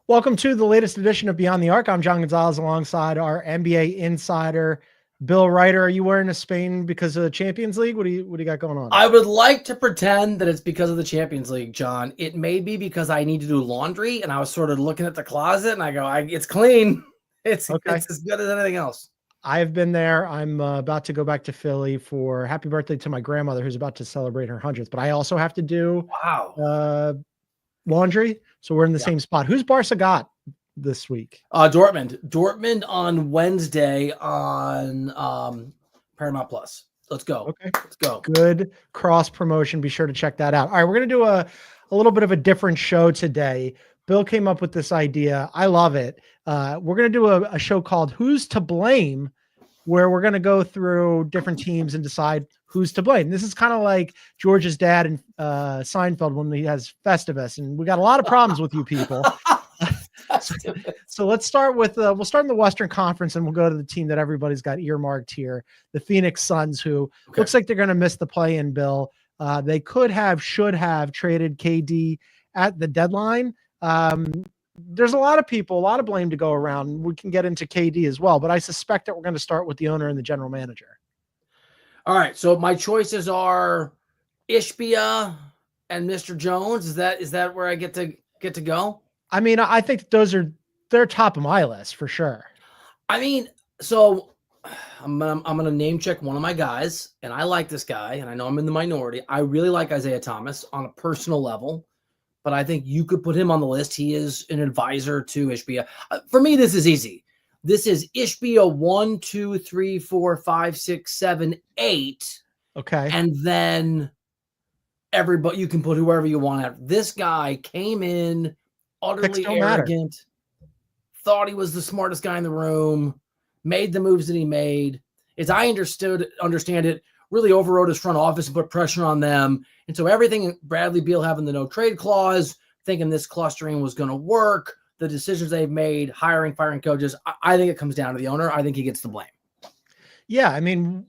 Welcome to the latest edition of Beyond the Arc. I'm John Gonzalez alongside our NBA insider, Bill Reiter. Are you wearing a Spain because of the Champions League? What do you got going on? I would like to pretend that it's because of the Champions League, John. It may be because I need to do laundry, and I was sort of looking at the closet, and I go, it's clean. It's as good as anything else. I've been there. I'm about to go back to Philly for happy birthday to my grandmother, who's about to celebrate her 100th. But I also have to do laundry, so we're in the same spot. Who's Barca got this week? Dortmund on Wednesday on Paramount Plus. Let's go. Okay, let's go. Good cross promotion. Be sure to check that out. All right, we're gonna do a little bit of a different show today. Bill came up with this idea. I love it. We're going to do a show called Who's to Blame, where we're going to go through different teams and decide who's to blame. This is kind of like George's dad and Seinfeld when he has Festivus, and we got a lot of problems with you people. So let's start with, we'll start in the Western Conference, and we'll go to the team that everybody's got earmarked here, the Phoenix Suns, who looks like they're going to miss the play-in, Bill. They should have traded KD at the deadline. There's a lot of blame to go around. We can get into KD as well, but I suspect that we're going to start with the owner and the general manager. All right. So my choices are Ishbia and Mr. Jones. Is that where I get to go? I mean, I think they're top of my list for sure. I mean, so I'm gonna name check one of my guys, and I like this guy, and I know I'm in the minority. I really like Isaiah Thomas on a personal level, but I think you could put him on the list. He is an advisor to Ishbia. For me, this is easy. This is Ishbia 1, 2, 3, 4, 5, 6, 7, 8. Okay. And then everybody, you can put whoever you want out. This guy came in utterly arrogant, thought he was the smartest guy in the room, made the moves that he made. As I understand it, really overrode his front office and put pressure on them. And so everything, Bradley Beal having the no trade clause, thinking this clustering was going to work, the decisions they've made, hiring, firing coaches, I think it comes down to the owner. I think he gets the blame. Yeah, I mean,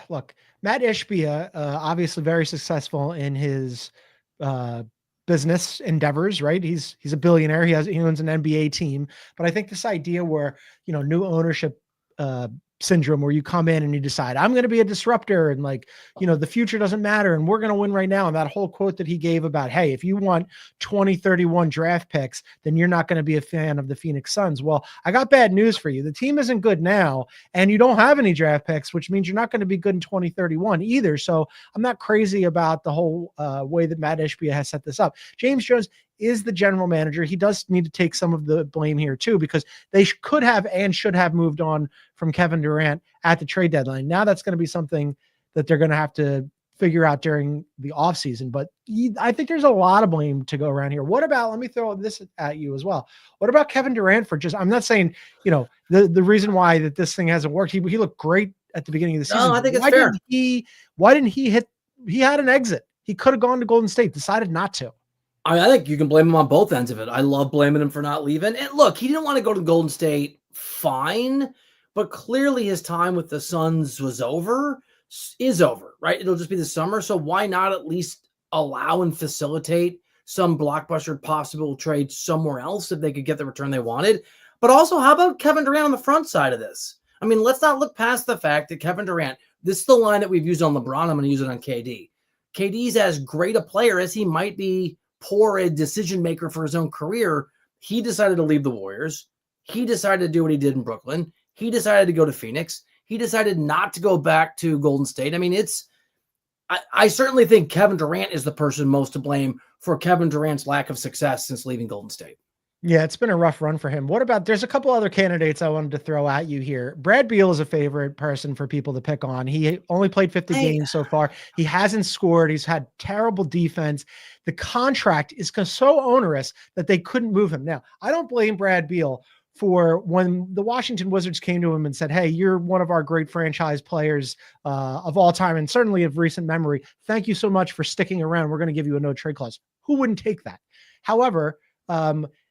look, Matt Ishbia, obviously very successful in his business endeavors, right? He's a billionaire. He owns an NBA team. But I think this idea where, new ownership syndrome, where you come in and you decide, I'm going to be a disruptor, and the future doesn't matter, and we're going to win right now. And that whole quote that he gave about, hey, if you want 2031 draft picks, then you're not going to be a fan of the Phoenix Suns. Well, I got bad news for you. The team isn't good now, and you don't have any draft picks, which means you're not going to be good in 2031 either. So I'm not crazy about the whole way that Matt Ishbia has set this up. James Jones is the general manager. He does need to take some of the blame here too, because they could have and should have moved on from Kevin Durant at the trade deadline. Now that's going to be something that they're going to have to figure out during the offseason. But I think there's a lot of blame to go around here. What about, let me throw this at you as well. What about Kevin Durant for I'm not saying, the reason why that this thing hasn't worked. He looked great at the beginning of the season. No, I think it's fair. Why didn't he had an exit. He could have gone to Golden State, decided not to. I think you can blame him on both ends of it. I love blaming him for not leaving. And look, he didn't want to go to Golden State, fine, but clearly his time with the Suns is over, right? It'll just be the summer. So why not at least allow and facilitate some blockbuster possible trade somewhere else if they could get the return they wanted? But also, how about Kevin Durant on the front side of this? I mean, let's not look past the fact that Kevin Durant, this is the line that we've used on LeBron. I'm going to use it on KD. KD's as great a player as he might be poor a decision maker for his own career. He decided to leave the Warriors. He decided to do what he did in Brooklyn. He decided to go to Phoenix. He decided not to go back to Golden State. I mean, I certainly think Kevin Durant is the person most to blame for Kevin Durant's lack of success since leaving Golden State. Yeah, it's been a rough run for him. What about, there's a couple other candidates I wanted to throw at you here. Brad Beal is a favorite person for people to pick on. He only played 50 games so far. He hasn't scored. He's had terrible defense. The contract is so onerous that they couldn't move him. Now, I don't blame Brad Beal for when the Washington Wizards came to him and said, hey, you're one of our great franchise players of all time, and certainly of recent memory. Thank you so much for sticking around. We're going to give you a no trade clause. Who wouldn't take that? However,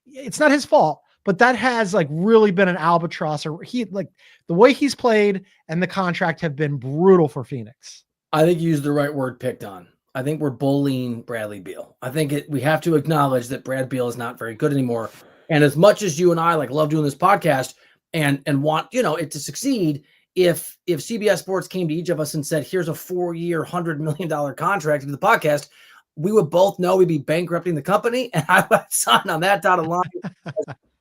it's not his fault, but that has really been an albatross, or the way he's played and the contract have been brutal for Phoenix. I think you used the right word, picked on. I think we're bullying Bradley Beal. I think we have to acknowledge that Brad Beal is not very good anymore. And as much as you and I love doing this podcast and want, it to succeed, if CBS Sports came to each of us and said, here's a 4-year, $100 million contract to do the podcast, we would both know we'd be bankrupting the company, and I would sign on that dotted line as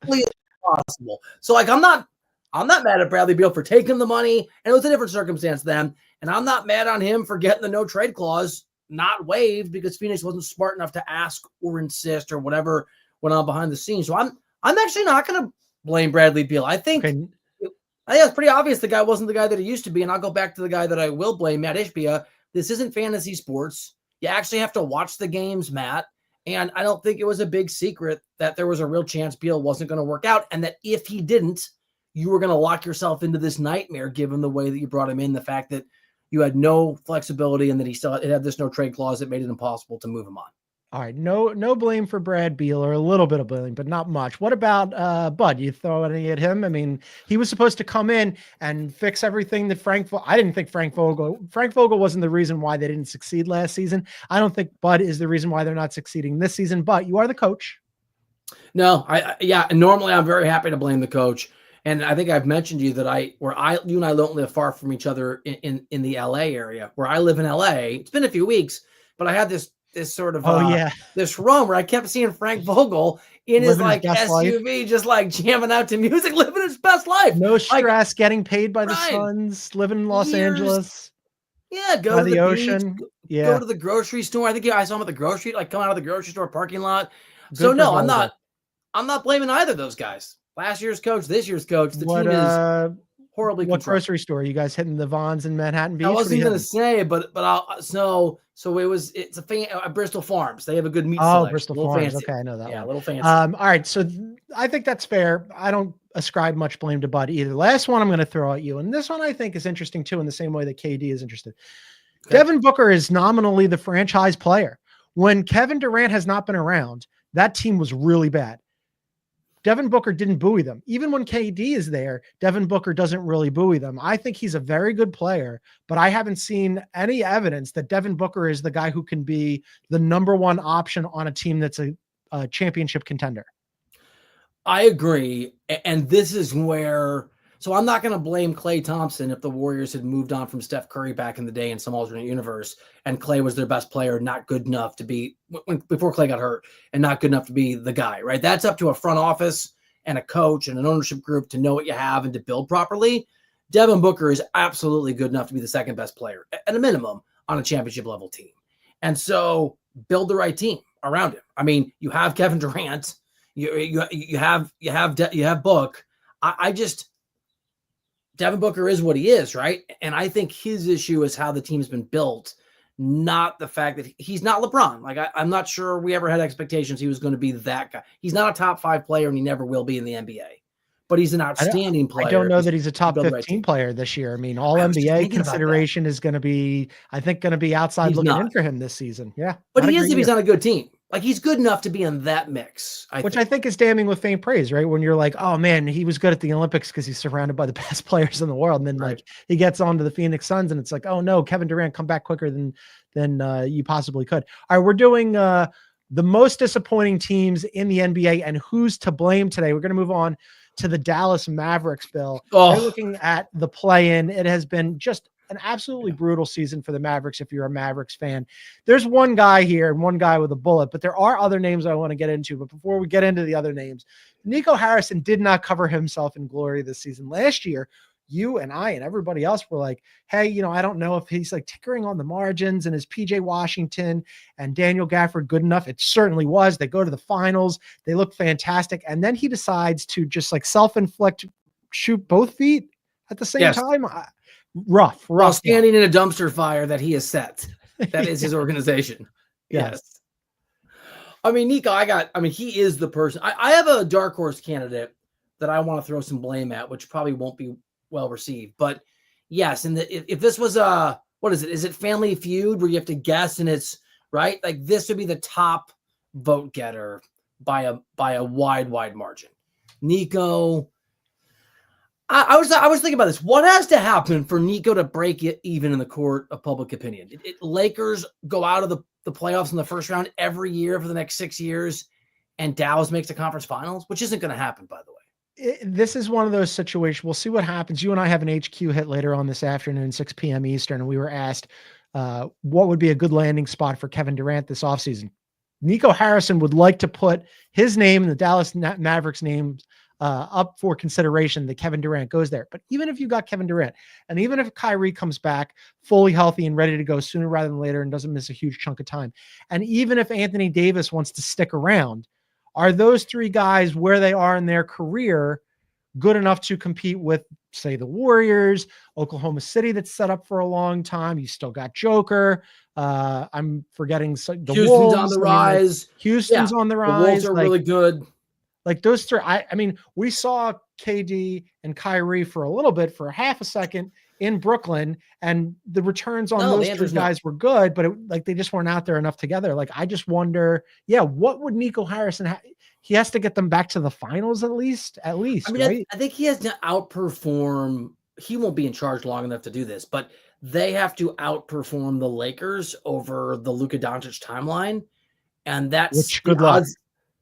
quickly as possible. So I'm not mad at Bradley Beal for taking the money, and it was a different circumstance then. And I'm not mad on him for getting the no trade clause not waived because Phoenix wasn't smart enough to ask or insist or whatever went on behind the scenes. So I'm actually not going to blame Bradley Beal. I think it's pretty obvious the guy wasn't the guy that he used to be. And I'll go back to the guy that I will blame, Matt Ishbia. This isn't fantasy sports. You actually have to watch the games, Matt. And I don't think it was a big secret that there was a real chance Beal wasn't going to work out. And that if he didn't, you were going to lock yourself into this nightmare, given the way that you brought him in, the fact that you had no flexibility and that he still had this no trade clause that made it impossible to move him on. All right. No blame for Brad Beal, or a little bit of blame, but not much. What about Bud? You throw any at him? I mean, he was supposed to come in and fix everything that I didn't think Frank Vogel wasn't the reason why they didn't succeed last season. I don't think Bud is the reason why they're not succeeding this season, but you are the coach. No, normally I'm very happy to blame the coach. And I think I've mentioned to you that you and I don't live far from each other in the LA area. Where I live in LA, it's been a few weeks, but I had this sort of this run where I kept seeing Frank Vogel in his SUV, just jamming out to music, living his best life. No stress, getting paid by the Suns, living in Los Angeles. Yeah, go to the ocean. Beach, go to the grocery store. I think I saw him at the grocery, come out of the grocery store parking lot. So no, I'm not blaming either of those guys. Last year's coach, this year's coach. The team is horribly What grocery store? You guys hitting the Vons in Manhattan Beach? I wasn't going to say, but it's a Bristol Farms. They have a good meat selection. Bristol Farms. Fancy. Okay, I know that one. A little fancy. All right, so I think that's fair. I don't ascribe much blame to Bud either. Last one I'm going to throw at you, and this one I think is interesting too, in the same way that KD is interested. Okay. Devin Booker is nominally the franchise player. When Kevin Durant has not been around, that team was really bad. Devin Booker didn't buoy them. Even when KD is there, Devin Booker doesn't really buoy them. I think he's a very good player, but I haven't seen any evidence that Devin Booker is the guy who can be the number one option on a team that's a championship contender. I agree. And this is where, so I'm not going to blame Klay Thompson if the Warriors had moved on from Steph Curry back in the day in some alternate universe, and Klay was their best player, not good enough to be, before Klay got hurt, and not good enough to be the guy, right? That's up to a front office and a coach and an ownership group to know what you have and to build properly. Devin Booker is absolutely good enough to be the second best player at a minimum on a championship level team. And so build the right team around him. I mean, you have Kevin Durant, you have Book. Devin Booker is what he is, right? And I think his issue is how the team's been built, not the fact that he's not LeBron. I'm not sure we ever had expectations he was going to be that guy. He's not a top 5 player, and he never will be in the NBA. But he's an outstanding player. I don't know that he's a top 15 player this year. I mean, all NBA consideration is going to be, I think, going to be outside looking in for him this season. Yeah. But he is if he's on a good team. He's good enough to be in that mix. I think is damning with faint praise, right? When you're like, oh man, he was good at the Olympics because he's surrounded by the best players in the world. And then he gets on to the Phoenix Suns and it's like, oh no, Kevin Durant, come back quicker than you possibly could. All right, we're doing the most disappointing teams in the NBA and who's to blame today. We're going to move on to the Dallas Mavericks, Bill. They're looking at the play-in. It has been just an absolutely brutal season for the Mavericks if you're a Mavericks fan. There's one guy here and one guy with a bullet, but there are other names I want to get into. But before we get into the other names, Nico Harrison did not cover himself in glory this season. Last year, you and I and everybody else were like, hey, I don't know if he's tickering on the margins, and is PJ Washington and Daniel Gafford good enough? It certainly was. They go to the finals. They look fantastic. And then he decides to just self-inflict, shoot both feet at the same time. Rough. While standing in a dumpster fire that he has set. That is his organization. Yes. I mean, Nico, he is the person. I have a dark horse candidate that I want to throw some blame at, which probably won't be well received. But yes, and if this was what is it? Is it Family Feud where you have to guess and it's right? This would be the top vote getter by a wide margin. Nico. I was thinking about this. What has to happen for Nico to break it even in the court of public opinion? Lakers go out of the playoffs in the first round every year for the next 6 years. and Dallas makes the conference finals, which isn't going to happen, by the way. This is one of those situations. We'll see what happens. You and I have an HQ hit later on this afternoon, 6 p.m. Eastern, and we were asked what would be a good landing spot for Kevin Durant this offseason. Nico Harrison would like to put his name and the Dallas Mavericks name up for consideration that Kevin Durant goes there. But even if you got Kevin Durant, and even if Kyrie comes back fully healthy and ready to go sooner rather than later and doesn't miss a huge chunk of time, and even if Anthony Davis wants to stick around, are those three guys where they are in their career good enough to compete with, say, the Warriors, Oklahoma City that's set up for a long time? You still got Joker. I'm forgetting the Houston's Wolves. on the rise. Houston's on the rise. The Wolves are really good. Like those three, I mean, we saw KD and Kyrie for a little bit, for half a second in Brooklyn, and the returns on those three guys were good, but they just weren't out there enough together. Like, I just wonder, what would Nico Harrison he has to get them back to the finals at least. I mean, right? I think he has to outperform. He won't be in charge long enough to do this, but they have to outperform the Lakers over the Luka Doncic timeline, and that's good luck.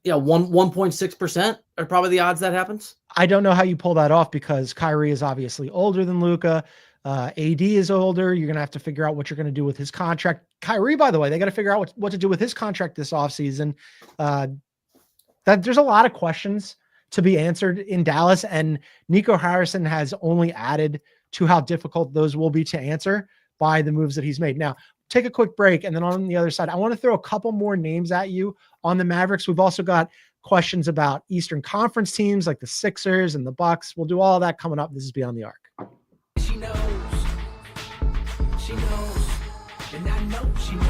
1.6% are probably the odds that happens. I don't know how you pull that off because Kyrie is obviously older than Luka. AD is older. You're going to have to figure out what you're going to do with his contract. Kyrie, by the way, they got to figure out what to do with his contract this offseason. That there's a lot of questions to be answered in Dallas, and Nico Harrison has only added to how difficult those will be to answer by the moves that he's made. Now, take a quick break, and then on the other side, I want to throw a couple more names at you on the Mavericks. We've also got questions about Eastern Conference teams like the Sixers and the Bucks. We'll do all of that coming up. This is Beyond the Arc. She knows, and I know she knows.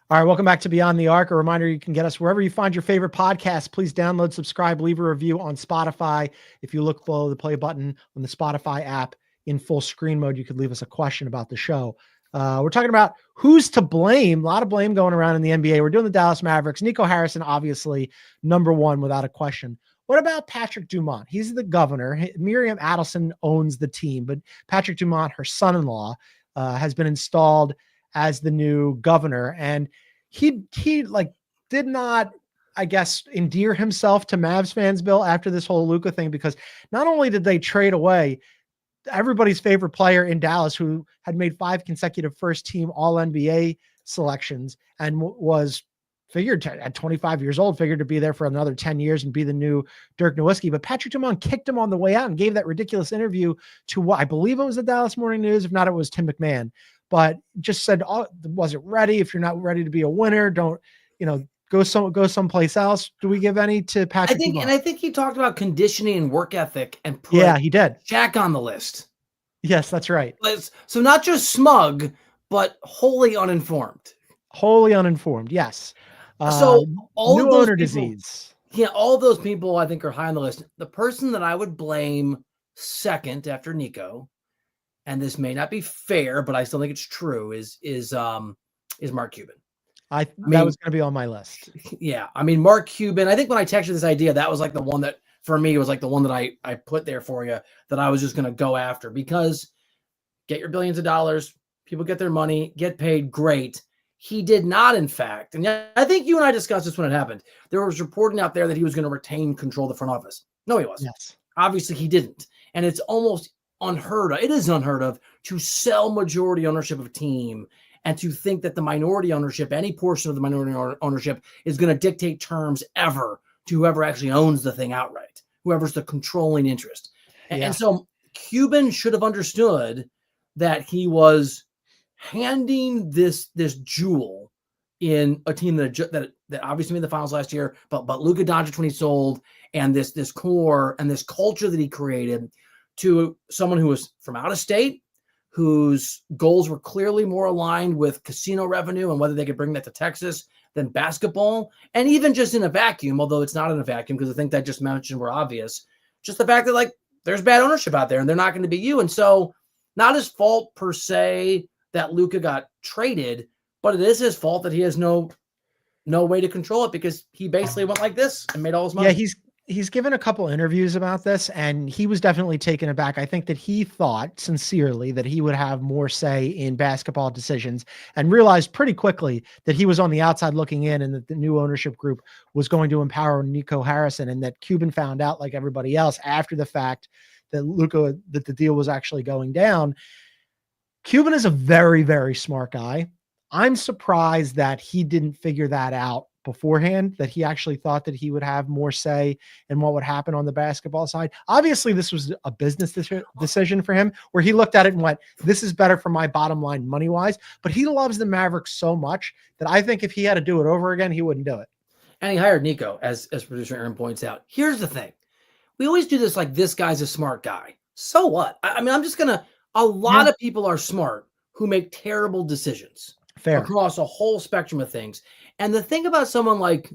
All right, welcome back to Beyond the Arc. A reminder, you can get us wherever you find your favorite podcast. Please download, subscribe, leave a review on Spotify. If you look below the play button on the Spotify app in full screen mode, you could leave us a question about the show. We're talking about who's to blame. A lot of blame going around in the NBA. We're doing the Dallas Mavericks. Nico Harrison, obviously, number one without a question. What about Patrick Dumont? He's the governor. Miriam Adelson owns the team, but Patrick Dumont, her son-in-law, has been installed as the new governor. And he did not, I guess, endear himself to Mavs fans, Bill, after this whole Luka thing, because not only did they trade away everybody's favorite player in Dallas, who had made 5 consecutive first team all NBA selections and was figured to, at 25 years old, figured to be there for another 10 years and be the new Dirk Nowitzki. But Patrick Dumont kicked him on the way out and gave that ridiculous interview to what I believe it was the Dallas Morning News. If not, it was Tim McMahon, but just said, wasn't ready. If you're not ready to be a winner, don't, go someplace else. Do we give any to Patrick Dumont? And I think he talked about conditioning and work ethic and put he did. Shaq on the list. Yes, that's right. So not just smug, but wholly uninformed. Wholly uninformed. Yes. So all new of those owner people, disease. Yeah, all those people I think are high on the list. The person that I would blame second after Nico, and this may not be fair, but I still think it's true, is Mark Cuban. That was going to be on my list. Yeah, I mean, Mark Cuban. I think when I texted this idea, that was like the one that for me was like the one that I put there for you that I was just going to go after, because get your billions of dollars, people get their money, get paid, great. He did not, in fact, and I think you and I discussed this when it happened. There was reporting out there that he was going to retain control of the front office. No, he wasn't. Yes. Obviously, he didn't. And it's almost unheard of. It is unheard of to sell majority ownership of a team and to think that the minority ownership, any portion of the minority ownership, is going to dictate terms ever to whoever actually owns the thing outright, whoever's the controlling interest. And so Cuban should have understood that he was handing this jewel in a team that obviously made the finals last year, but Luka Doncic when he sold, and this core and this culture that he created, to someone who was from out of state, whose goals were clearly more aligned with casino revenue and whether they could bring that to Texas than basketball. And even just in a vacuum, although it's not in a vacuum, because I think that just mentioned were obvious, just the fact that there's bad ownership out there and they're not going to be you. And so not his fault per se that Luka got traded, but it is his fault that he has no way to control it, because he basically went like this and made all his money. Yeah, he's given a couple interviews about this, and he was definitely taken aback. I think that he thought sincerely that he would have more say in basketball decisions, and realized pretty quickly that he was on the outside looking in, and that the new ownership group was going to empower Nico Harrison, and that Cuban found out, like everybody else, after the fact that the deal was actually going down. Cuban is a very, very smart guy. I'm surprised that he didn't figure that out beforehand, that he actually thought that he would have more say in what would happen on the basketball side. Obviously, this was a business decision for him, where he looked at it and went, this is better for my bottom line money-wise. But he loves the Mavericks so much that I think if he had to do it over again, he wouldn't do it. And he hired Nico, as producer Aaron points out. Here's the thing. We always do this like, this guy's a smart guy. So what? I mean, I'm just going to, a lot of people are smart who make terrible decisions. Fair. Across a whole spectrum of things. And the thing about someone like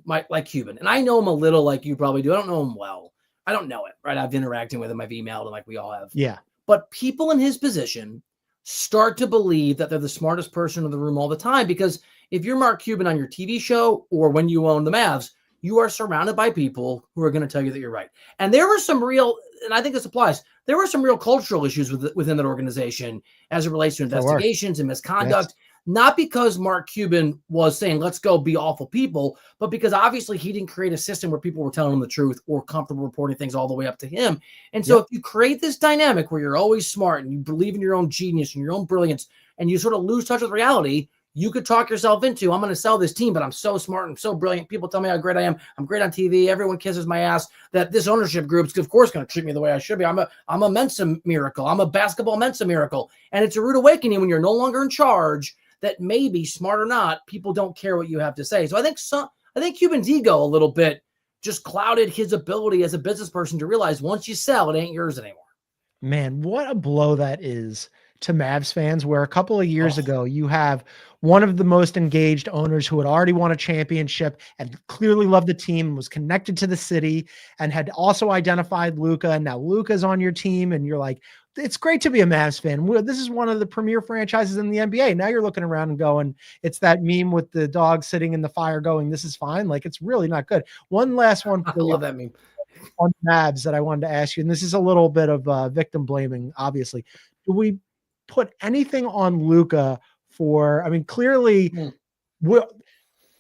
Cuban, and I know him a little like you probably do. I don't know him well. I don't know it, right? I've been interacting with him. I've emailed him like we all have. Yeah. But people in his position start to believe that they're the smartest person in the room all the time, because if you're Mark Cuban on your TV show or when you own the Mavs, you are surrounded by people who are going to tell you that you're right. And there were some real, and I think this applies, there were some real cultural issues within that organization as it relates to investigations and misconduct. Yes. Not because Mark Cuban was saying, let's go be awful people, but because obviously he didn't create a system where people were telling him the truth or comfortable reporting things all the way up to him. And so if you create this dynamic where you're always smart and you believe in your own genius and your own brilliance, and you sort of lose touch with reality, you could talk yourself into, I'm going to sell this team, but I'm so smart and so brilliant. People tell me how great I am. I'm great on TV. Everyone kisses my ass. That this ownership group's, of course, going to treat me the way I should be. I'm a Mensa miracle. I'm a basketball Mensa miracle. And it's a rude awakening when you're no longer in charge, that maybe, smart or not, people don't care what you have to say. So I think Cuban's ego a little bit just clouded his ability as a business person to realize once you sell, it ain't yours anymore. Man, what a blow that is to Mavs fans, where a couple of years ago, you have one of the most engaged owners who had already won a championship and clearly loved the team, was connected to the city, and had also identified Luka. And now Luka's on your team, and you're like, it's great to be a Mavs fan. This is one of the premier franchises in the NBA. Now you're looking around and going, it's that meme with the dog sitting in the fire going, this is fine. Like, it's really not good. One last one. I love that meme. On Mavs that I wanted to ask you, and this is a little bit of victim blaming, obviously. Do we put anything on Luka for, I mean, clearly,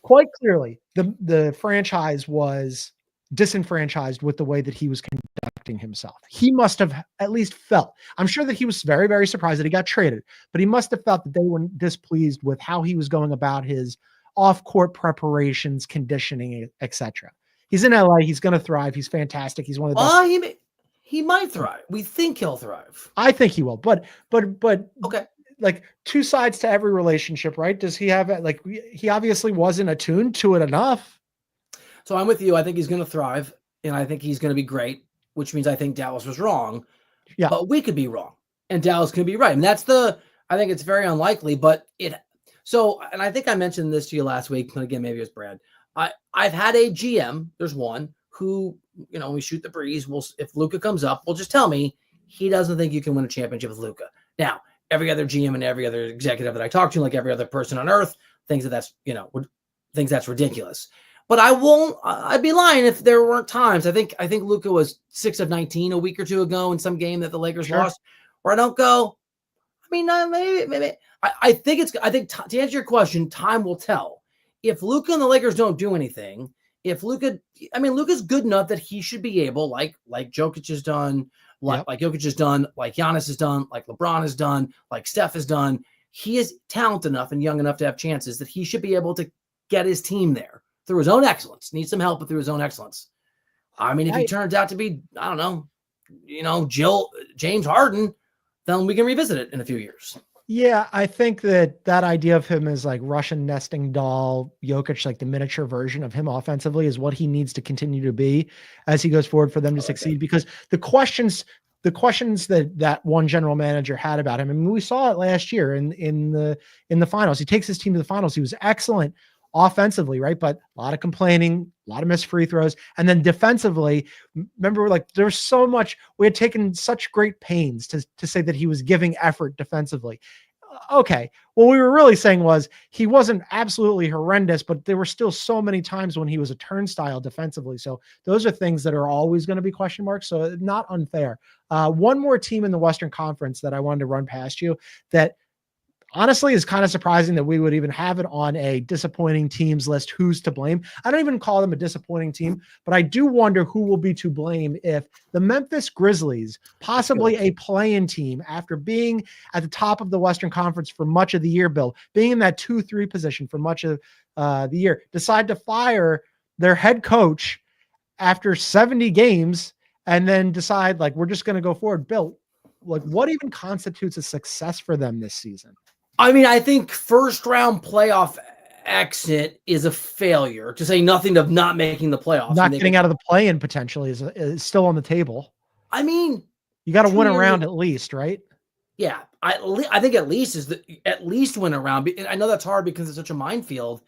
quite clearly, the franchise was disenfranchised with the way that he was conducting himself. He must have at least felt, I'm sure that he was very, very surprised that he got traded, but he must have felt that they were displeased with how he was going about his off-court preparations, conditioning, etc. He's in LA. He's going to thrive. He's fantastic. He's one of the best. He might thrive. We think he'll thrive. I think he will, but okay. Like, two sides to every relationship, right? Does he have it? Like, he obviously wasn't attuned to it enough. So I'm with you. I think he's going to thrive, and I think he's going to be great, which means I think Dallas was wrong. Yeah. But we could be wrong, and Dallas could be right. And I think it's very unlikely, but and I think I mentioned this to you last week, but again, maybe it was Brad. I've had a GM, there's one, who, we shoot the breeze. If Luka comes up, will just tell me he doesn't think you can win a championship with Luka. Now, every other GM and every other executive that I talk to, like every other person on earth, thinks that's ridiculous. But I'd be lying if there weren't times. I think Luka was 6 of 19 a week or two ago in some game that the Lakers lost, where I don't go, maybe. I think to answer your question, time will tell. If Luka and the Lakers don't do anything, Luka's good enough that he should be able, like Jokic has done, like Jokic has done, like Giannis has done, like LeBron has done, like Steph has done. He is talented enough and young enough to have chances that he should be able to get his team there through his own excellence. Needs some help, but through his own excellence. If he turns out to be, I don't know, James Harden, then we can revisit it in a few years. Yeah, I think that idea of him as like Russian nesting doll, Jokic, like the miniature version of him offensively, is what he needs to continue to be as he goes forward for them to succeed. Because the questions that one general manager had about him, we saw it last year in the finals. He takes his team to the finals. He was excellent offensively, right? But a lot of complaining, a lot of missed free throws. And then defensively, remember, there was so much, we had taken such great pains to say that he was giving effort defensively. Okay. What we were really saying was he wasn't absolutely horrendous, but there were still so many times when he was a turnstile defensively. So those are things that are always going to be question marks. So not unfair. One more team in the Western Conference that I wanted to run past you that honestly is kind of surprising that we would even have it on a disappointing teams list. Who's to blame? I don't even call them a disappointing team, but I do wonder who will be to blame if the Memphis Grizzlies, possibly a play-in team after being at the top of the Western Conference for much of the year, Bill, being in that 2-3 position for much of the year, decide to fire their head coach after 70 games and then decide like, we're just going to go forward. Bill, like what even constitutes a success for them this season? I mean, I think first round playoff exit is a failure, to say nothing of not making the playoffs. Not getting out of the play-in potentially is still on the table. I mean, you got to win a round at least, right? Yeah, I think at least win a round. And I know that's hard because it's such a minefield.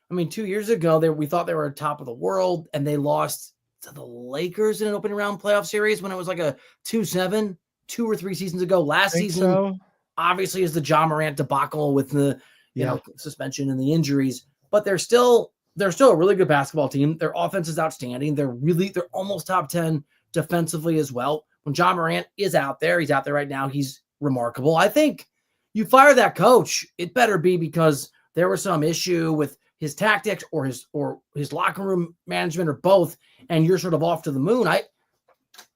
I mean, 2 years ago, we thought they were top of the world, and they lost to the Lakers in an opening round playoff series when it was like a 2-7, 2 or 3 seasons ago. Last season. So. Obviously is the John Morant debacle with the suspension and the injuries, but they're still a really good basketball team. Their offense is outstanding. They're almost top 10 defensively as well. When John Morant is out there, he's out there right now. He's remarkable. I think you fire that coach, it better be because there was some issue with his tactics or his locker room management or both, and you're sort of off to the moon.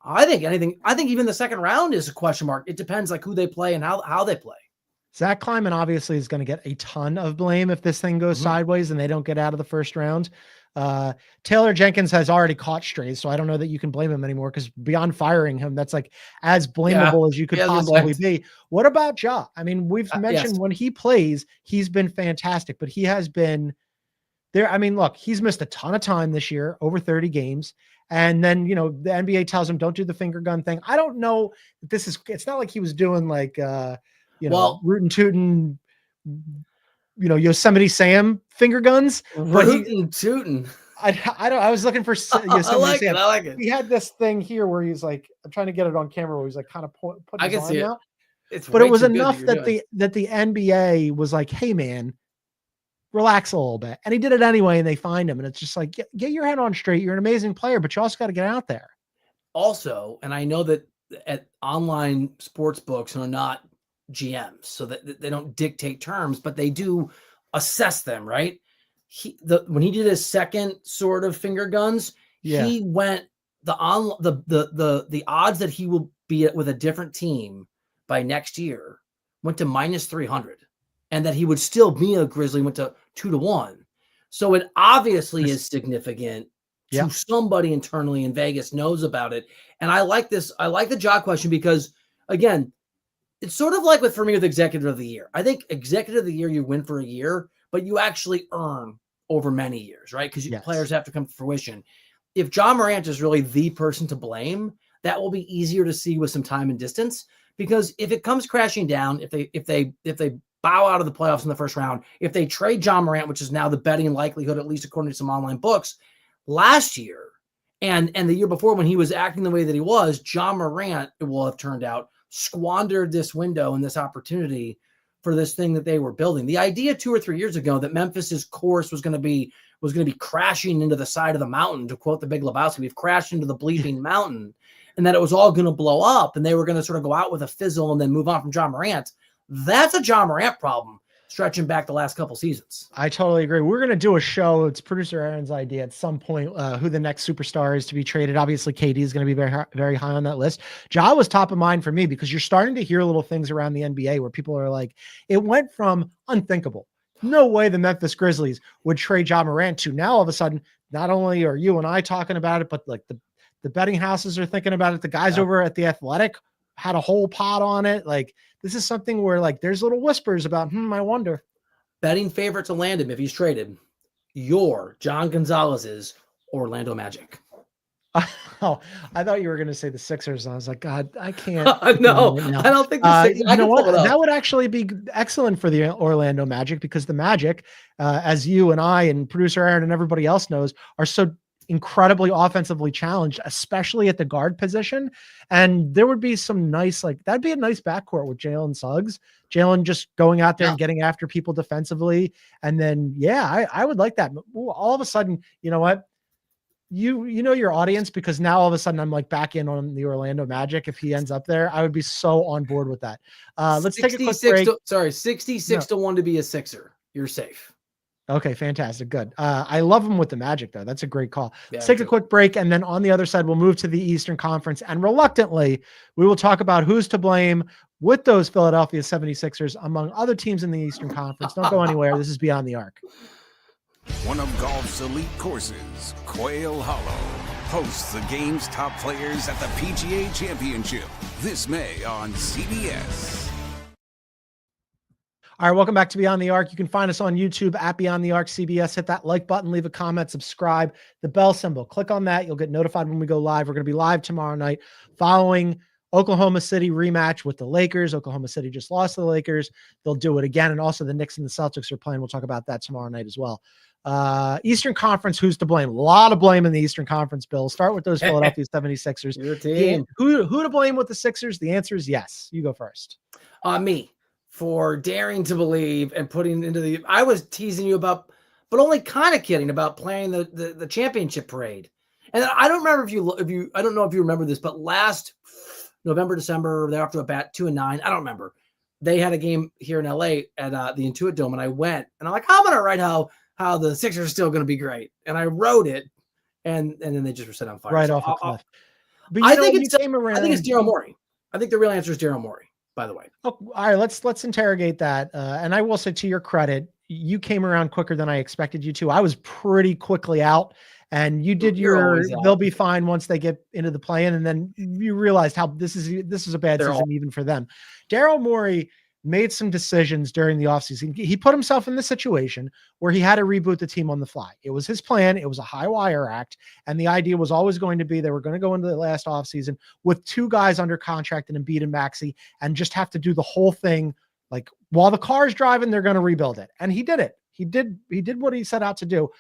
I think even the second round is a question mark. It depends like who they play and how they play. Zach Kleiman obviously is going to get a ton of blame if this thing goes sideways and they don't get out of the first round. Taylor Jenkins has already caught strays, so I don't know that you can blame him anymore because beyond firing him, that's like as blameable as you could possibly be. What about Ja? I mean, we've mentioned when he plays, he's been fantastic, but he has been there. I mean, look, he's missed a ton of time this year, over 30 games. And then, the NBA tells him, don't do the finger gun thing. I don't know. It's not like he was doing like, rootin' tootin', Yosemite Sam finger guns. Rootin' tootin'. I was looking for Yosemite Sam. I like it. He had this thing here where he's like, I'm trying to get it on camera where he's like kind of putting his arm out. But it was enough that the NBA was like, hey man, relax a little bit. And he did it anyway, and they fined him. And it's just like, get your head on straight. You're an amazing player, but you also got to get out there. Also, and I know that at online sports books are not GMs, so that they don't dictate terms, but they do assess them, right? When he did his second sort of finger guns, he went the odds that he will be with a different team by next year went to -300. And that he would still be a Grizzly went to 2-1. So it obviously is significant to somebody internally in Vegas knows about it. And I like this. I like the Ja question because, again, it's sort of like for me with Executive of the Year. I think Executive of the Year, you win for a year, but you actually earn over many years, right? Because players have to come to fruition. If John Morant is really the person to blame, that will be easier to see with some time and distance. Because if it comes crashing down, if they bow out of the playoffs in the first round, if they trade John Morant, which is now the betting likelihood, at least according to some online books, last year and the year before when he was acting the way that he was, John Morant, it will have turned out, squandered this window and this opportunity for this thing that they were building. The idea 2 or 3 years ago that Memphis's course was going to be crashing into the side of the mountain, to quote the Big Lebowski, we've crashed into the bleeping mountain, and that it was all going to blow up and they were going to sort of go out with a fizzle and then move on from John Morant. That's a John Morant problem stretching back the last couple seasons. I totally agree. We're going to do a show. It's producer Aaron's idea at some point, who the next superstar is to be traded. Obviously, KD is going to be very, very high on that list. Ja was top of mind for me because you're starting to hear little things around the NBA where people are like, it went from unthinkable. No way the Memphis Grizzlies would trade Ja Morant to now all of a sudden, not only are you and I talking about it, but like the betting houses are thinking about it. The guys over at The Athletic had a whole pot on it. Like, this is something where like there's little whispers about, I wonder. Betting favorite to land him if he's traded. Your John Gonzalez's Orlando Magic. Oh, I thought you were going to say the Sixers. And I was like, God, I can't. No, I don't think the Sixers. You know what? That would actually be excellent for the Orlando Magic because the Magic, as you and I and producer Aaron and everybody else knows, are so incredibly offensively challenged, especially at the guard position. And there would be some nice, like, that'd be a nice backcourt with Jalen Suggs, Jalen just going out there and getting after people defensively. And then, yeah, I would like that. All of a sudden, you know what? You know your audience, because now all of a sudden I'm like back in on the Orlando Magic. If he ends up there, I would be so on board with that. Let's take a quick break. 66 to 1 to be a Sixer. You're safe. Okay, fantastic. Good. I love him with the Magic, though. That's a great call. Yeah, Let's take a quick break, and then on the other side, we'll move to the Eastern Conference, and reluctantly, we will talk about who's to blame with those Philadelphia 76ers, among other teams in the Eastern Conference. Don't go anywhere. This is Beyond the Arc. One of golf's elite courses, Quail Hollow, hosts the game's top players at the PGA Championship this May on CBS. All right, welcome back to Beyond the Arc. You can find us on YouTube at Beyond the Arc CBS. Hit that like button, leave a comment, subscribe, the bell symbol. Click on that. You'll get notified when we go live. We're going to be live tomorrow night following Oklahoma City rematch with the Lakers. Oklahoma City just lost to the Lakers. They'll do it again. And also the Knicks and the Celtics are playing. We'll talk about that tomorrow night as well. Eastern Conference, who's to blame? A lot of blame in the Eastern Conference, Bill. Start with those Philadelphia 76ers. Your team. Who to blame with the Sixers? The answer is yes. You go first. Me. For daring to believe and putting into the, I was teasing you about, but only kind of kidding about playing the championship parade. And I don't remember if you, I don't know if you remember this, but last November, December, they're after a bat 2-9. I don't remember. They had a game here in LA at the Intuit Dome, and I went and I'm like, I'm going to write how the Sixers are still going to be great. And I wrote it, and then they just were set on fire. Right so off a cliff. But I think it's Daryl Morey. I think the real answer is Daryl Morey, by the way. Oh, all right, let's interrogate that. And I will say, to your credit, you came around quicker than I expected you to. I was pretty quickly out, and you did they'll be fine once they get into the play-in, and then you realized how this is a bad season even for them. Daryl Morey made some decisions during the offseason. He put himself in this situation where he had to reboot the team on the fly. It was his plan. It was a high wire act. And the idea was always going to be they were going to go into the last offseason with two guys under contract, and Embiid and Maxey, and just have to do the whole thing. Like, while the car's driving, they're going to rebuild it. And he did it. He did what he set out to do.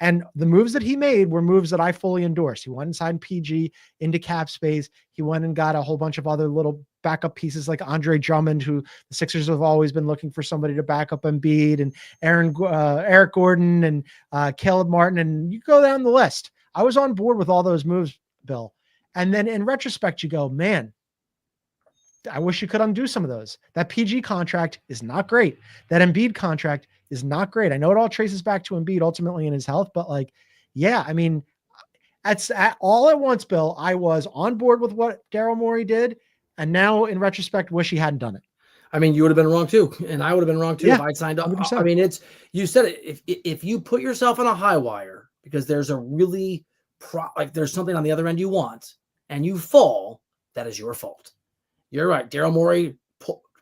And the moves that he made were moves that I fully endorse. He went and signed PG into cap space. He went and got a whole bunch of other little backup pieces like Andre Drummond, who the Sixers have always been looking for somebody to back up Embiid, and Eric Gordon and Caleb Martin. And you go down the list. I was on board with all those moves, Bill. And then in retrospect, you go, man, I wish you could undo some of those. That PG contract is not great. That Embiid contract is not great. I know it all traces back to Embiid ultimately in his health, but like, yeah, I mean, all at once, Bill, I was on board with what Daryl Morey did. And now in retrospect, wish he hadn't done it. I mean, you would have been wrong too. And I would have been wrong too if I'd signed up. 100%. I mean, you said it. If you put yourself on a high wire because there's a really there's something on the other end you want, and you fall, that is your fault. You're right. Daryl Morey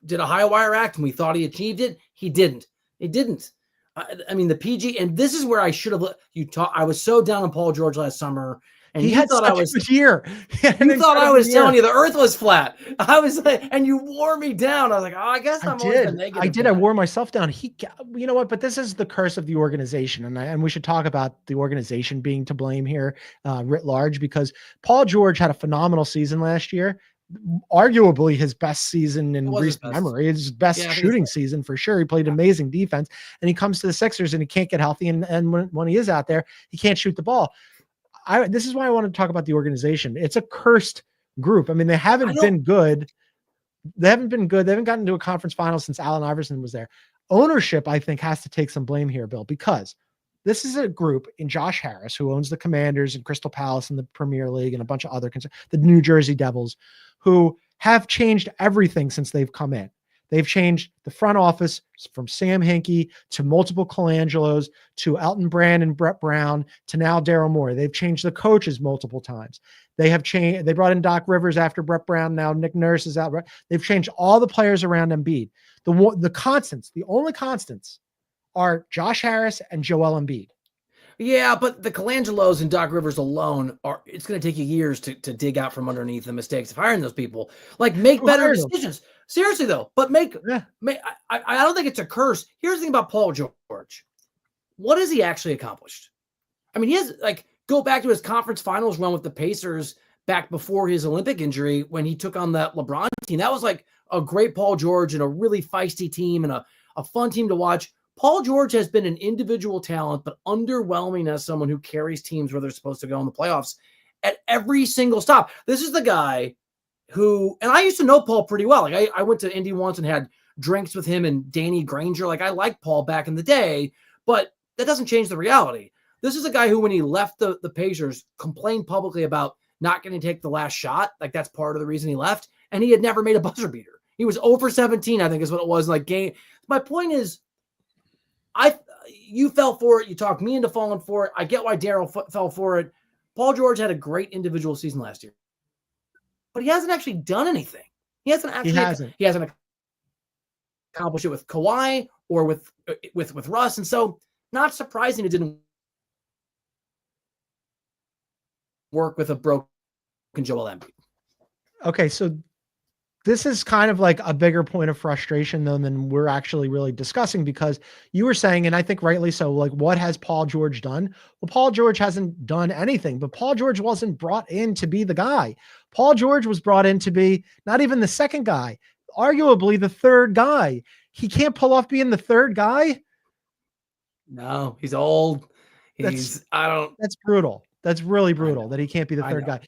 did a high wire act, and we thought he achieved it. He didn't. It didn't. I mean, the PG, and this is where I should have let you talk. I was so down on Paul George last summer, and he thought I was here. You thought I was telling you the earth was flat. I was like, and you wore me down. I was like, oh, I guess I'm always the negative. I did. I wore myself down. You know what? But this is the curse of the organization, and we should talk about the organization being to blame here, writ large, because Paul George had a phenomenal season last year. Arguably his best season in recent memory. It's his best shooting season for sure. He played amazing defense, and he comes to the Sixers and he can't get healthy. And when he is out there, he can't shoot the ball. This is why I want to talk about the organization. It's a cursed group. I mean, they haven't been good. They haven't been good. They haven't gotten to a conference final since Allen Iverson was there. Ownership, I think, has to take some blame here, Bill, because this is a group in Josh Harris, who owns the Commanders and Crystal Palace in the Premier League and a bunch of other the New Jersey Devils, who have changed everything since they've come in. They've changed the front office from Sam Hinkie to multiple Colangelos to Elton Brand and Brett Brown to now Daryl Morey. They've changed the coaches multiple times. They brought in Doc Rivers after Brett Brown. Now Nick Nurse is out. They've changed all the players around Embiid. The only constants are Josh Harris and Joel Embiid. Yeah, but the Colangelos and Doc Rivers alone it's going to take you years to dig out from underneath the mistakes of hiring those people. Like, make better decisions. Seriously though, but I don't think it's a curse. Here's the thing about Paul George. What has he actually accomplished? I mean, he has, like, Go back to his conference finals run with the Pacers back before his Olympic injury when he took on that LeBron team. That was like a great Paul George and a really feisty team and a fun team to watch. Paul George has been an individual talent, but underwhelming as someone who carries teams where they're supposed to go in the playoffs at every single stop. This is the guy who, and I used to know Paul pretty well. Like I went to Indy once and had drinks with him and Danny Granger. Like I liked Paul back in the day, but that doesn't change the reality. This is a guy who, when he left the Pacers, complained publicly about not going to take the last shot. Like that's part of the reason he left. And he had never made a buzzer beater. He was over 17, I think is what it was. Like game. My point is, you fell for it. You talked me into falling for it. I get why Daryl fell for it. Paul George had a great individual season last year, but he hasn't actually done anything. He hasn't accomplished it with Kawhi or with Russ. And so not surprising it didn't work with a broken Joel Embiid. Okay, so this is kind of like a bigger point of frustration though than we're actually really discussing, because you were saying, and I think rightly so, like, what has Paul George done? Well, Paul George hasn't done anything, but Paul George wasn't brought in to be the guy. Paul George was brought in to be not even the second guy, arguably the third guy. He can't pull off being the third guy. No, he's old. That's brutal. That's really brutal that he can't be the third guy.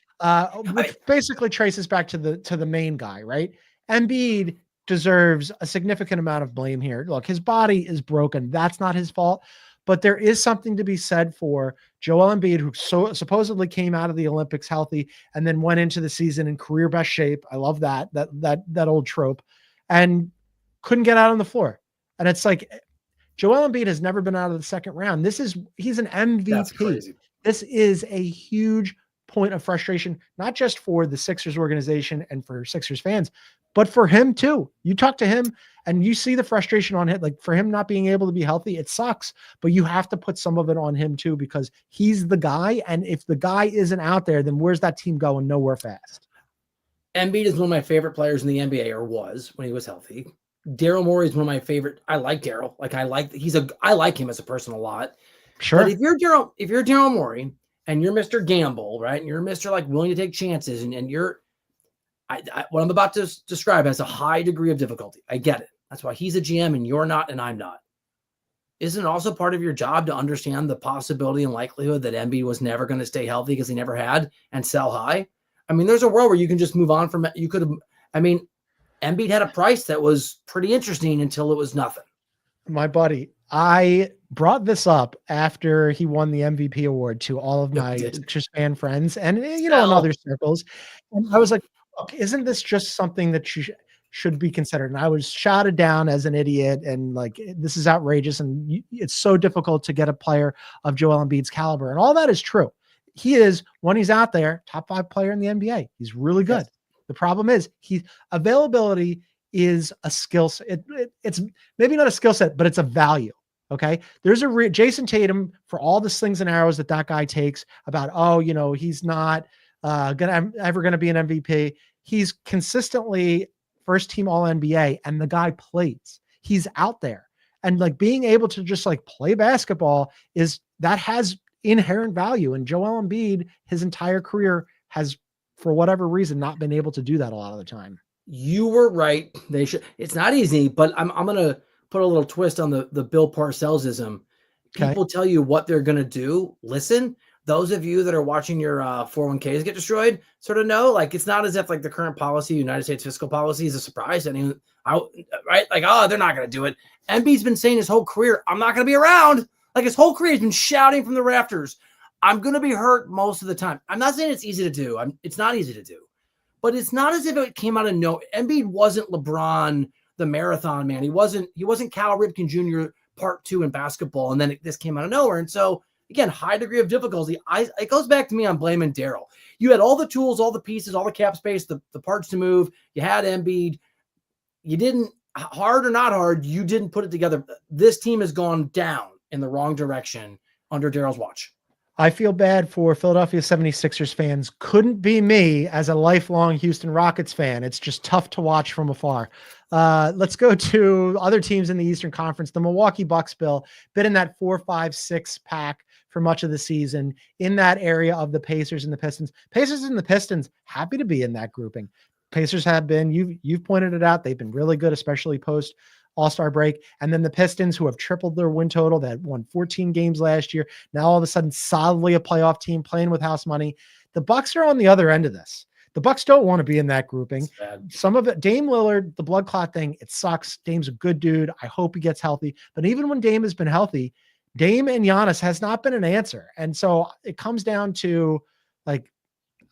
Which basically traces back to the main guy, right? Embiid deserves a significant amount of blame here. Look, his body is broken. That's not his fault. But there is something to be said for Joel Embiid, who supposedly came out of the Olympics healthy and then went into the season in career best shape. I love that old trope, and couldn't get out on the floor. And it's like, Joel Embiid has never been out of the second round. He's an MVP. That's crazy. This is a huge point of frustration, not just for the Sixers organization and for Sixers fans, but for him too. You talk to him and you see the frustration on him. Like, for him not being able to be healthy, it sucks, but you have to put some of it on him too, because he's the guy. And if the guy isn't out there, then where's that team going? Nowhere fast. Embiid is one of my favorite players in the NBA, or was when he was healthy. Daryl Morey is one of my favorite. I like Daryl. Like I like him as a person a lot. Sure. But if you're Daryl Morey and you're Mr. Gamble, right? And you're Mr. like willing to take chances, and you're, what I'm about to describe has a high degree of difficulty. I get it. That's why he's a GM and you're not, and I'm not. Isn't it also part of your job to understand the possibility and likelihood that Embiid was never going to stay healthy because he never had, and sell high? I mean, there's a world where you can just move on from it. You could have, Embiid had a price that was pretty interesting until it was nothing. My buddy, I brought this up after he won the MVP award to all of my Sixers fan friends and, in other circles. And I was like, look, isn't this just something that you should be considered? And I was shouted down as an idiot and like, this is outrageous. And it's so difficult to get a player of Joel Embiid's caliber. And all that is true. He is, when he's out there, top 5 player in the NBA. He's really good. Yes. The problem is availability is a skill set. It's maybe not a skill set, but it's a value. Okay. There's Jason Tatum, for all the slings and arrows that guy takes about, he's not ever going to be an MVP. He's consistently first team all NBA, and the guy plays. He's out there, and like being able to just like play basketball has inherent value. And Joel Embiid, his entire career, has, for whatever reason, not been able to do that a lot of the time. You were right. They should. It's not easy, but I'm going to put a little twist on the Bill Parcellsism. People tell you what they're going to do. Listen, those of you that are watching your 401ks get destroyed sort of know, like, it's not as if like the current policy, United States fiscal policy, is a surprise to anyone. Right? Like, they're not going to do it. Embiid's been saying his whole career, I'm not going to be around. Like, his whole career, he's been shouting from the rafters, I'm going to be hurt most of the time. I'm not saying it's easy to do. It's not easy to do. But it's not as if it came out of nowhere. Embiid wasn't LeBron, the marathon man. He wasn't Cal Ripken Jr. part 2 in basketball, and then this came out of nowhere. And so, again, high degree of difficulty. It goes back to me on blaming Daryl. You had all the tools, all the pieces, all the cap space, the parts to move. You had Embiid. You didn't, hard or not hard, you didn't put it together. This team has gone down in the wrong direction under Daryl's watch. I feel bad for Philadelphia 76ers fans. Couldn't be me as a lifelong Houston Rockets fan. It's just tough to watch from afar. Let's go to other teams in the Eastern Conference. The Milwaukee Bucks, Bill, been in that 4, 5, 6 pack for much of the season in that area of the Pacers and the Pistons. Pacers and the Pistons happy to be in that grouping. Pacers have been, you've pointed it out, they've been really good, especially post All-Star break. And then the Pistons, who have tripled their win total, that won 14 games last year, now all of a sudden solidly a playoff team playing with house money. The Bucks are on the other end of this. The Bucks don't want to be in that grouping. Some of it, Dame Lillard, the blood clot thing, it sucks. Dame's a good dude. I hope he gets healthy. But even when Dame has been healthy, Dame and Giannis has not been an answer. And so it comes down to, like,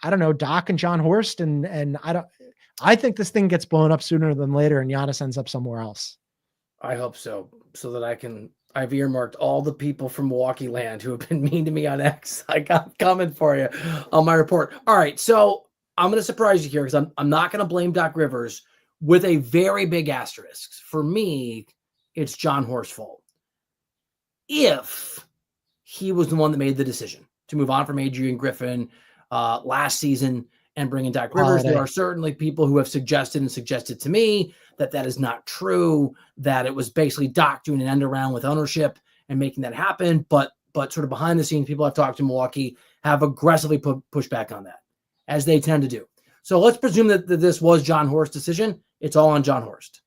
I don't know, Doc and John Horst, and I think this thing gets blown up sooner than later and Giannis ends up somewhere else. I hope so that I've earmarked all the people from Milwaukee land who have been mean to me on X. I got coming for you on my report. All right, so I'm going to surprise you here because I'm not going to blame Doc Rivers with a very big asterisk. For me, it's John Horst's fault. If he was the one that made the decision to move on from Adrian Griffin last season and bring in Doc Rivers, there are certainly people who have suggested to me that is not true, that it was basically Doc doing an end around with ownership and making that happen. But sort of behind the scenes, people I've talked to in Milwaukee have aggressively pushed back on that, as they tend to do. So let's presume that this was John Horst's decision. It's all on John Horst.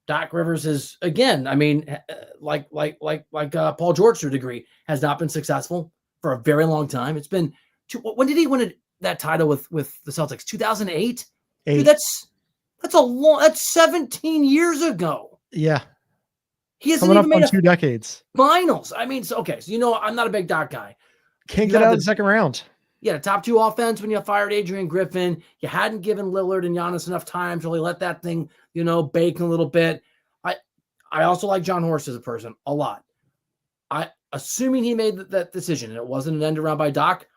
Doc Rivers is, again, I mean, like Paul George to a degree, has not been successful for a very long time. It's been when did he win that title with the Celtics? 2008. Dude, that's 17 years ago. Yeah. He hasn't even made 2 decades. Finals. I mean, so I'm not a big Doc guy. Can't get out of the second round. Yeah, top 2 offense when you fired Adrian Griffin. You hadn't given Lillard and Giannis enough time to really let that thing, bake a little bit. I also like John Horst as a person a lot. Assuming he made that decision and it wasn't an end around by Doc,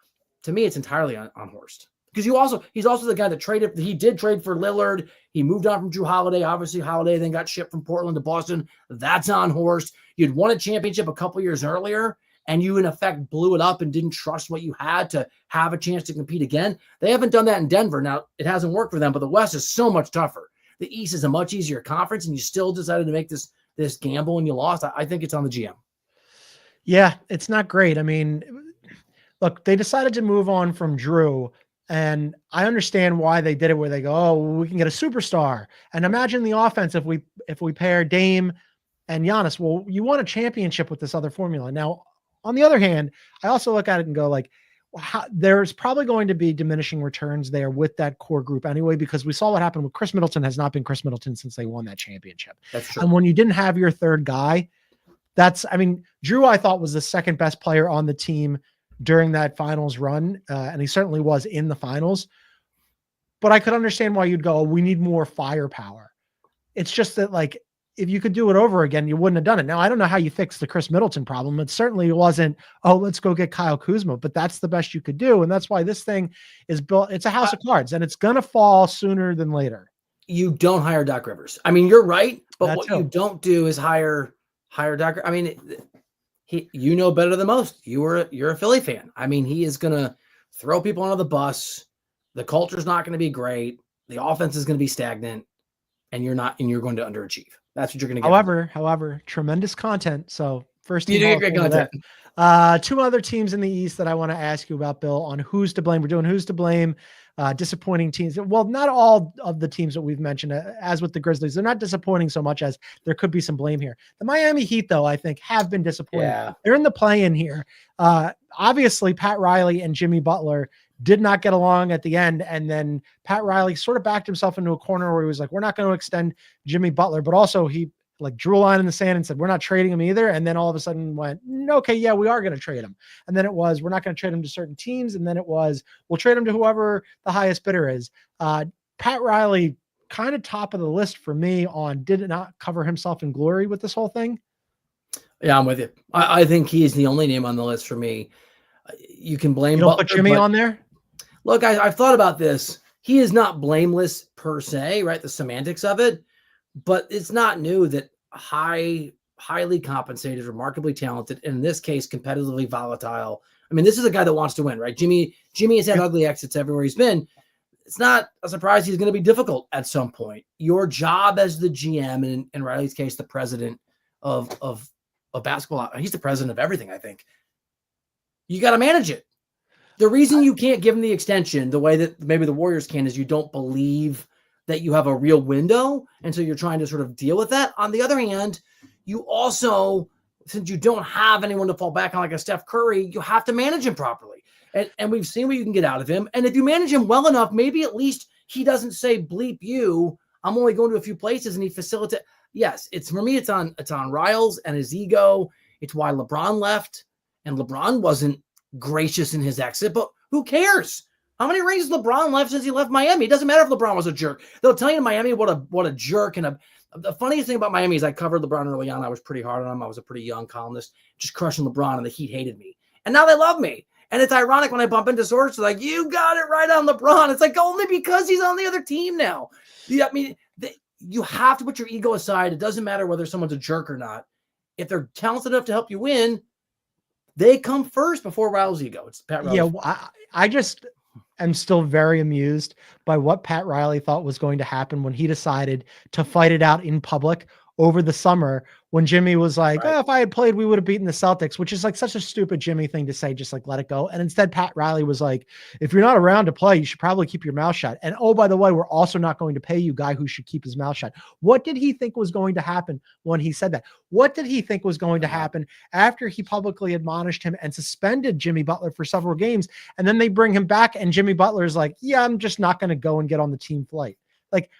to me, it's entirely on Horst. Because he's also the guy that traded. He did trade for Lillard. He moved on from Drew Holiday. Obviously, Holiday then got shipped from Portland to Boston. That's on Horst. You'd won a championship a couple years earlier, and you, in effect, blew it up and didn't trust what you had to have a chance to compete again. They haven't done that in Denver. Now, it hasn't worked for them, but the West is so much tougher. The East is a much easier conference, and you still decided to make this gamble and you lost. I think it's on the GM. Yeah, it's not great. I mean, look, they decided to move on from Drew, and I understand why they did it, where they go, oh, we can get a superstar. And imagine the offense if we pair Dame and Giannis. Well, you won a championship with this other formula. Now, on the other hand, I also look at it and go, like, there's probably going to be diminishing returns there with that core group anyway, because we saw what happened with Chris Middleton. Has not been Chris Middleton since they won that championship. That's true. And when you didn't have your third guy, Drew, I thought, was the second best player on the team during that finals run. And he certainly was in the finals, but I could understand why you'd go, we need more firepower. It's just that, like, if you could do it over again, you wouldn't have done it. Now, I don't know how you fix the Chris Middleton problem. It certainly wasn't, oh, let's go get Kyle Kuzma, but that's the best you could do. And that's why this thing is built. It's a house of cards, and it's going to fall sooner than later. You don't hire Doc Rivers. I mean, you're right, but what you don't do is hire Doc. I mean, better than most. You're a Philly fan. I mean, he is going to throw people under the bus. The culture's not going to be great. The offense is going to be stagnant, and you're going to underachieve. That's what you're going to get. However, tremendous content. So first, you do great content. 2 other teams in the East that I want to ask you about, Bill, on who's to blame. We're doing who's to blame. Disappointing teams. Well, not all of the teams that we've mentioned, as with the Grizzlies, they're not disappointing so much as there could be some blame here. The Miami Heat, though, I think have been disappointing. Yeah. They're in the play-in here. Obviously, Pat Riley and Jimmy Butler did not get along at the end. And then Pat Riley sort of backed himself into a corner where he was like, we're not going to extend Jimmy Butler, but also he like drew a line in the sand and said, we're not trading him either. And then all of a sudden went, okay, yeah, we are going to trade him. And then it was, we're not going to trade him to certain teams. And then it was, we'll trade him to whoever the highest bidder is. Pat Riley, kind of top of the list for me on, did it not cover himself in glory with this whole thing? Yeah, I'm with you. I think he is the only name on the list for me. You can blame you don't Butler, put Jimmy on there? Look, I've thought about this. He is not blameless per se, right? The semantics of it, but it's not new that high highly compensated, remarkably talented, and in this case, competitively volatile. I mean, this is a guy that wants to win, right? Jimmy has had ugly exits everywhere he's been. It's not a surprise he's going to be difficult at some point. Your job as the GM, and in Riley's case, the president of basketball, he's the president of everything, I think. You got to manage it. The reason you can't give him the extension the way that maybe the Warriors can is you don't believe that you have a real window, and so you're trying to sort of deal with that. On the other hand, you also, since you don't have anyone to fall back on like a Steph Curry, you have to manage him properly. And we've seen what you can get out of him. And if you manage him well enough, maybe at least he doesn't say, bleep you, I'm only going to a few places, and he facilitates. Yes, for me, it's on Riles and his ego. It's why LeBron left, and LeBron wasn't gracious in his exit, but who cares? How many rings has LeBron left since he left Miami? It doesn't matter if LeBron was a jerk. They'll tell you in Miami what a jerk. And the funniest thing about Miami is I covered LeBron early on. I was pretty hard on him. I was a pretty young columnist, just crushing LeBron, and the Heat hated me. And now they love me. And it's ironic when I bump into sources like, you got it right on LeBron. It's like only because he's on the other team now. I mean, you have to put your ego aside. It doesn't matter whether someone's a jerk or not. If they're talented enough to help you win, they come first before Riles' ego. It's Pat Riley. Yeah, I just am still very amused by what Pat Riley thought was going to happen when he decided to fight it out in public over the summer when Jimmy was like, Right. oh, if I had played, we would have beaten the Celtics, which is like such a stupid Jimmy thing to say, just like let it go. And instead, Pat Riley was like, if you're not around to play, you should probably keep your mouth shut. And oh, by the way, we're also not going to pay you, guy who should keep his mouth shut. What did he think was going to happen when he said that? What did he think was going to happen after he publicly admonished him and suspended Jimmy Butler for several games? And then they bring him back and Jimmy Butler is like, yeah, I'm just not going to go and get on the team flight. Like,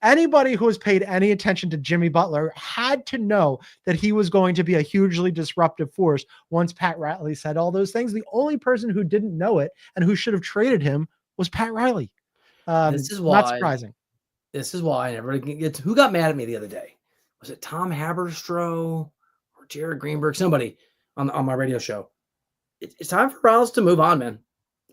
anybody who has paid any attention to Jimmy Butler had to know that he was going to be a hugely disruptive force once Pat Riley said all those things. The only person who didn't know it and who should have traded him was Pat Riley. This is why. Not surprising. This is why everybody gets. Who got mad at me the other day? Was it Tom Haberstroh or Jared Greenberg? Somebody on my radio show. It's time for Riles to move on, man.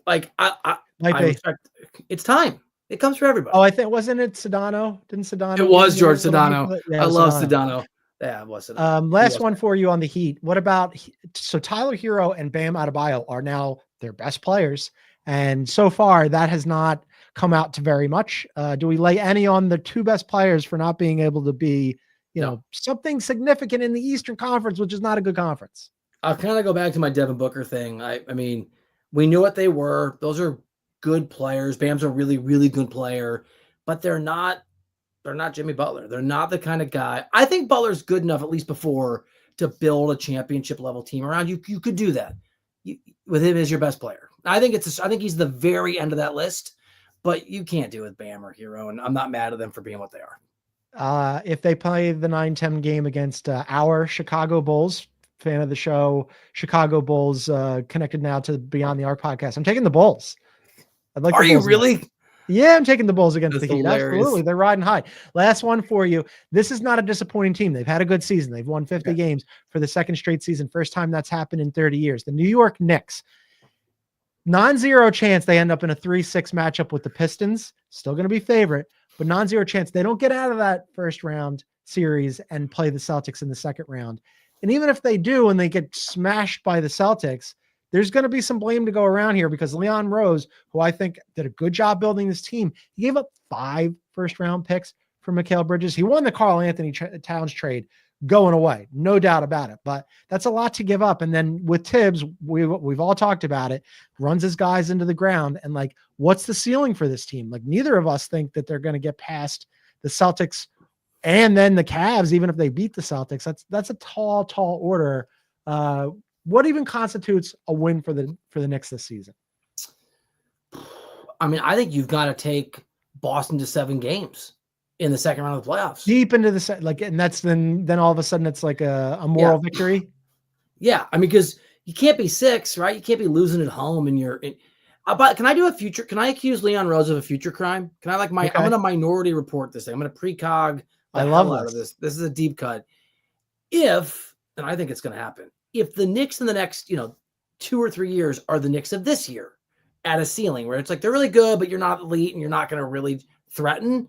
Like I respect. It's time. It comes for everybody. Oh, I think wasn't it Sedano? Didn't Sedano? It was George Sedano. Yeah, I love Sedano. Yeah, it was Sedano. Last one for you on the Heat. What about so Tyler Hero and Bam Adebayo are now their best players, and so far that has not come out to very much. Do we lay any on the two best players for not being able to be, something significant in the Eastern Conference, which is not a good conference? I'll kind of go back to my Devin Booker thing. I mean, we knew what they were. Those are good players. Bam's a really, really good player, but they're not Jimmy Butler. They're not the kind of guy. I think Butler's good enough, at least before, to build a championship level team around you. You could do that with him as your best player. I think he's the very end of that list, but you can't do it with Bam or Hero, and I'm not mad at them for being what they are. If they play the 9-10 game against our Chicago Bulls, fan of the show, Chicago Bulls, connected now to Beyond the Arc podcast, I'm taking the Bulls. Are you really? Yeah, I'm taking the Bulls against That's the Heat. hilarious. Absolutely. They're riding high. Last one for you. This is not a disappointing team. They've had a good season. They've won 50 games for the second straight season. First time that's happened in 30 years. The New York Knicks, non-zero chance they end up in a 3-6 matchup with the Pistons. Still going to be favorite, but non-zero chance they don't get out of that first round series and play the Celtics in the second round. And even if they do and they get smashed by the Celtics, there's going to be some blame to go around here because Leon Rose, who I think did a good job building this team, he gave up 5 first-round picks for Mikal Bridges. He won the Karl Anthony Towns trade going away, no doubt about it. But that's a lot to give up. And then with Tibbs, we've all talked about it, runs his guys into the ground. And like, what's the ceiling for this team? Like, neither of us think that they're going to get past the Celtics and then the Cavs, even if they beat the Celtics. That's a tall order. What even constitutes a win for the Knicks this season? I mean, I think you've got to take Boston to 7 games in the second round of the playoffs. Deep into the set, like, and that's then all of a sudden it's like a moral victory. Yeah, I mean, because you can't be 6, right? You can't be losing at home, and but can I do a future? Can I accuse Leon Rose of a future crime? Can I I'm going to minority report this thing. I'm going to precog. I love this. This is a deep cut. And I think it's going to happen. If the Knicks in the next, 2 or 3 years are the Knicks of this year at a ceiling where it's like they're really good, but you're not elite and you're not going to really threaten,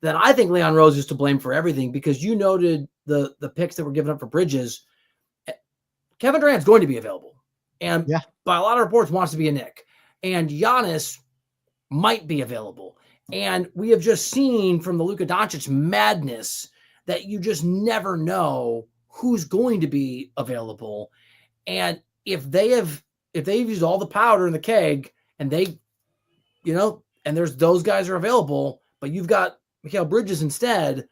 then I think Leon Rose is to blame for everything because you noted the picks that were given up for Bridges, Kevin Durant's going to be available. And by a lot of reports wants to be a Knick. And Giannis might be available. And we have just seen from the Luka Doncic madness that you just never know who's going to be available. And if they've used all the powder in the keg and they, and there's those guys are available, but you've got Mikal Bridges instead,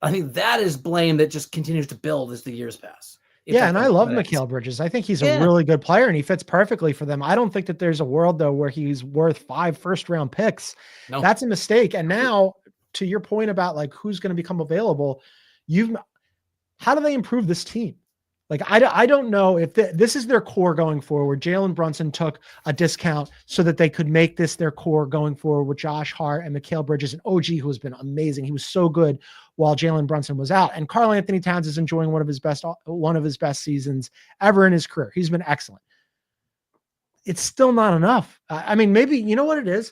I think that is blame that just continues to build as the years pass. And I love Mikal Bridges. I think he's a really good player and he fits perfectly for them. I don't think that there's a world though where he's worth 5 first-round picks. No. That's a mistake. And now to your point about like who's going to become available, how do they improve this team? Like, I don't know if this is their core going forward. Jalen Brunson took a discount so that they could make this their core going forward with Josh Hart and Mikal Bridges and OG, who has been amazing. He was so good while Jalen Brunson was out. And Karl Anthony Towns is enjoying one of his best seasons ever in his career. He's been excellent. It's still not enough. I mean, maybe, you know what it is?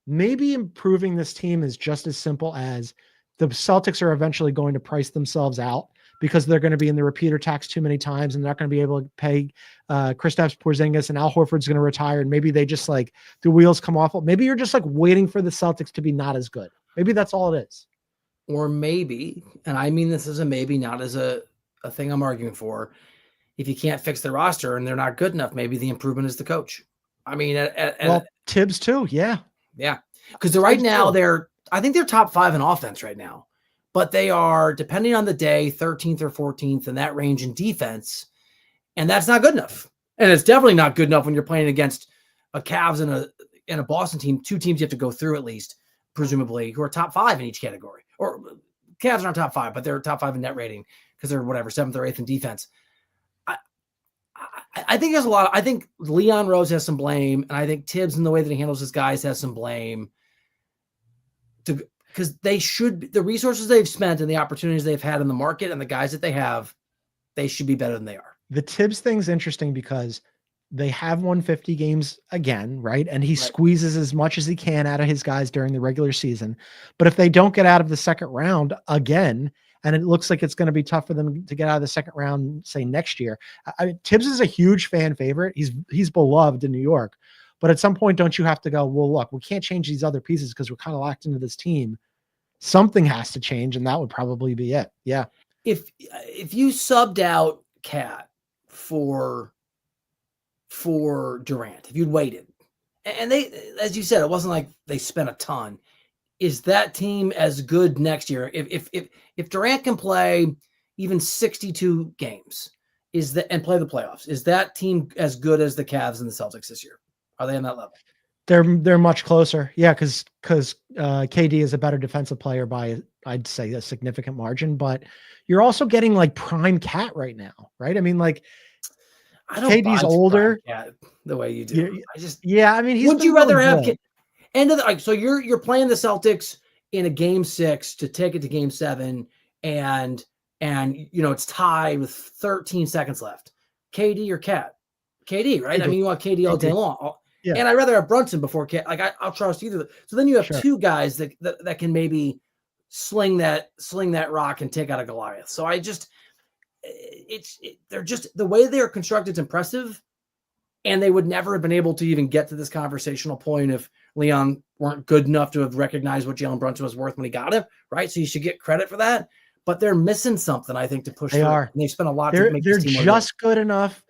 Maybe improving this team is just as simple as the Celtics are eventually going to price themselves out because they're going to be in the repeater tax too many times and they're not going to be able to pay Kristaps Porzingis, and Al Horford's going to retire. And maybe they just like the wheels come off. Maybe you're just like waiting for the Celtics to be not as good. Maybe that's all it is. Or maybe, and I mean this as a maybe, not as a thing I'm arguing for, if you can't fix the roster and they're not good enough, maybe the improvement is the coach. I mean, Tibbs too. Yeah. Yeah. Because right now I think they're top 5 in offense right now. But they are, depending on the day, 13th or 14th in that range in defense. And that's not good enough. And it's definitely not good enough when you're playing against a Cavs and a Boston team, 2 teams you have to go through at least, presumably, who are top 5 in each category. Or Cavs aren't top 5, but they're top 5 in net rating because they're 7th or 8th in defense. I think there's a lot. I think Leon Rose has some blame, and I think Tibbs in the way that he handles his guys has some blame. Because the resources they've spent and the opportunities they've had in the market and the guys that they have, they should be better than they are. The Tibbs thing's interesting because they have won 50 games again, right? And he squeezes as much as he can out of his guys during the regular season. But if they don't get out of the second round again, and it looks like it's going to be tough for them to get out of the second round, say next year. Tibbs is a huge fan favorite. He's beloved in New York, but at some point, don't you have to go, well, look, we can't change these other pieces because we're kind of locked into this team. Something has to change, and that would probably be it. Yeah. If you subbed out Cat for Durant, if you'd waited, and they, as you said, it wasn't like they spent a ton. Is that team as good next year? If Durant can play even 62 games, and play the playoffs, is that team as good as the Cavs and the Celtics this year? Are they on that level? They're much closer. Yeah, because KD is a better defensive player by, I'd say, a significant margin. But you're also getting like prime Cat right now, right? I mean, like I don't KD's older the way you do. I mean, would you rather have? So you're playing the Celtics in a game 6 to take it to game 7, and it's tied with 13 seconds left. KD or Cat? KD, right? I mean, you want KD all day long. Yeah. And I'd rather have Brunson before Cat. Like I'll trust either. So then you have 2 guys that can maybe sling that rock and take out a Goliath. So they're just the way they are constructed is impressive. And they would never have been able to even get to this conversational point if Leon weren't good enough to have recognized what Jalen Brunson was worth when he got him, right? So you should get credit for that. But they're missing something, I think, to push. They are. And they spent a lot to make this team. They're just good enough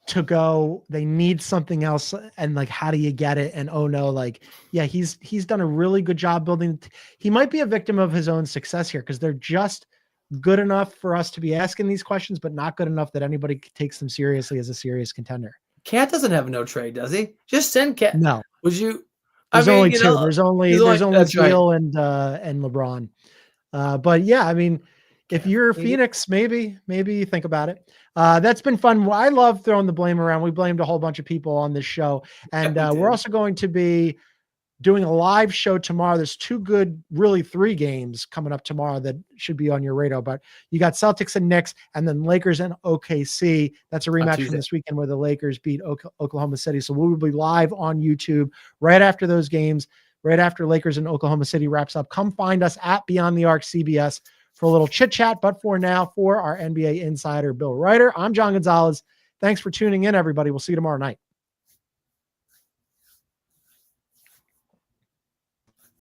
to go. They need something else, and like, how do you get it? And oh no, like, yeah, he's done a really good job building. He might be a victim of his own success here because they're just good enough for us to be asking these questions, but not good enough that anybody takes them seriously as a serious contender. Cat doesn't have a no trade, does he? Just send Cat. No. Would you? There's only 2. There's only Beal and LeBron. But yeah, I mean, if you're Phoenix, maybe think about it. That's been fun. I love throwing the blame around. We blamed a whole bunch of people on this show, and we're also going to be doing a live show tomorrow. There's 3 games coming up tomorrow that should be on your radar, but you got Celtics and Knicks, and then Lakers and OKC. That's a rematch from this weekend where the Lakers beat Oklahoma City. So we will be live on YouTube right after those games, right after Lakers and Oklahoma City wraps up. Come find us at Beyond the Arc CBS for a little chit chat. But for now, for our NBA insider, Bill Reiter, I'm John Gonzalez. Thanks for tuning in, everybody. We'll see you tomorrow night.